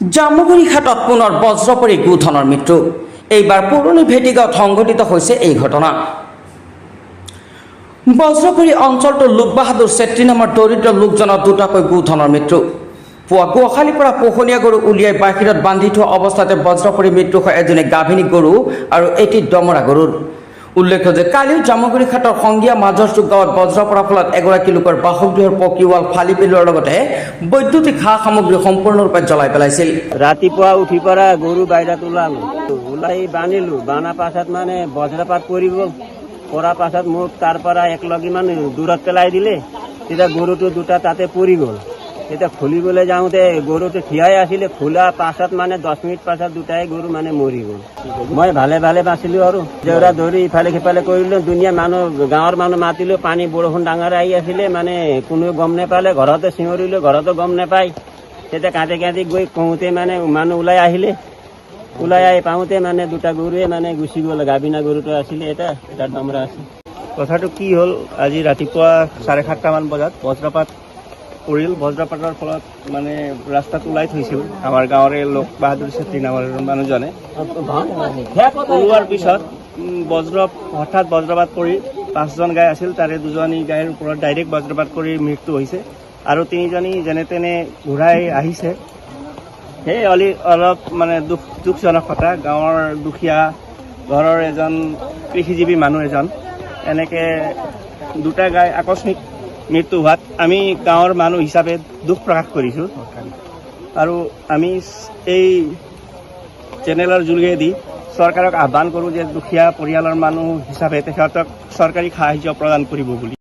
জামুগুৰি ঘাটত পুনৰ বজ্ৰ পৰি গোধনৰ মৃত্যু। এইবাৰ পুৰণি ভেটিগাঁৱত সংঘটিত হৈছে এই ঘটনা। বজ্ৰপুৰী অঞ্চলটোৰ লোক বাহাদুৰ চেত্ৰী নামৰ দৰিদ্ৰ লোকজনৰ দুটাকৈ গোধনৰ মৃত্যু। পুৱা গোহালিৰ পৰা পোহনীয়া গৰু উলিয়াই বাহিৰত বান্ধি থোৱা অৱস্থাতে বজ্ৰপুৰী মৃত্যু হয় এজনী গাভিনী গৰু আৰু এটি দমৰা গৰুৰ। উল্লেখ্য যে কালিও জামুগুৰি ঘাটৰ সংগীয়া মাজৰচুক গাঁৱত বজ্ৰ পৰাৰ ফলত এগৰাকী লোকৰ বাসগৃহৰ পকী ৱাল ফালি পেলোৱাৰ লগতে বৈদ্যুতিক সা সামগ্ৰী সম্পূৰ্ণৰূপে জ্বলাই পেলাইছিল। ৰাতিপুৱা উঠি পৰা গৰু বাহিৰত ওলাই বান্ধিলো, বানা পাছত মানে বজ্ৰপাত পৰি গ'ল। পৰাৰ পাছত মোক তাৰ পৰা একলগি মানে দূৰত পেলাই দিলে। তেতিয়া গৰুটো দুটা তাতে পৰি গ'ল। তেতিয়া খুলিবলৈ যাওঁতে গৰুটো থিয়াই আছিলে, খোলা পাছত মানে 10 মিনিট পাছত দুটাই গৰু মানে মৰি গ'ল। মই ভালে ভালে বাচিলো আৰু জেউৰা ধৰি ইফালে সিফালে কৰিলো। দুনিয়া মানুহ, গাঁৱৰ মানুহ মাতিলো, পানী বৰষুণ ডাঙৰ আহি আছিলে, মানে কোনেও গম নাপালে। ঘৰতে চিঞৰিলো, ঘৰতো গম নাপায়। তেতিয়া কাঁদি কাঁদি গৈ কওঁতে মানে মানুহ ওলাই আহিলে। ওলাই আহি পাওঁতে মানে দুটা গৰুৱে মানে গুচি গ'ল। গাভিনা গৰুটো আছিলে, এটা দমৰা আছিল। কথাটো কি হ'ল, আজি ৰাতিপুৱা 7:30 মান বজাত বজ্ৰপাত পৰিল। বজ্ৰপাতৰ ফলত মানে ৰাস্তাত ওলাই থৈছিল আমাৰ গাঁৱৰে লোক বাহাদুৰ চেত্ৰী নামৰ মানুহজনে। ওলোৱাৰ পিছত হঠাৎ বজ্ৰপাত পৰি 5জন গাই আছিল, তাৰে 2জনী গাইৰ ওপৰত ডাইৰেক্ট বজ্ৰপাত কৰি মৃত্যু হৈছে আৰু 3জনী যেনে তেনে ঘূৰাই আহিছে। সেই অলপ মানে দুখজনক কথা। গাঁৱৰ দুখীয়া ঘৰৰ এজন কৃষিজীৱী মানুহ এজন এনেকে দুটা গাই আকস্মিক মৃত্যু হোৱাত আমি গাঁৱৰ মানুহ হিচাপে দুখ প্ৰকাশ কৰিছোঁ আৰু আমি এই চেনেলৰ যোগেদি চৰকাৰক আহ্বান কৰোঁ যে দুখীয়া পৰিয়ালৰ মানুহ হিচাপে তেখেতক চৰকাৰী সাহায্য প্ৰদান কৰিব বুলি।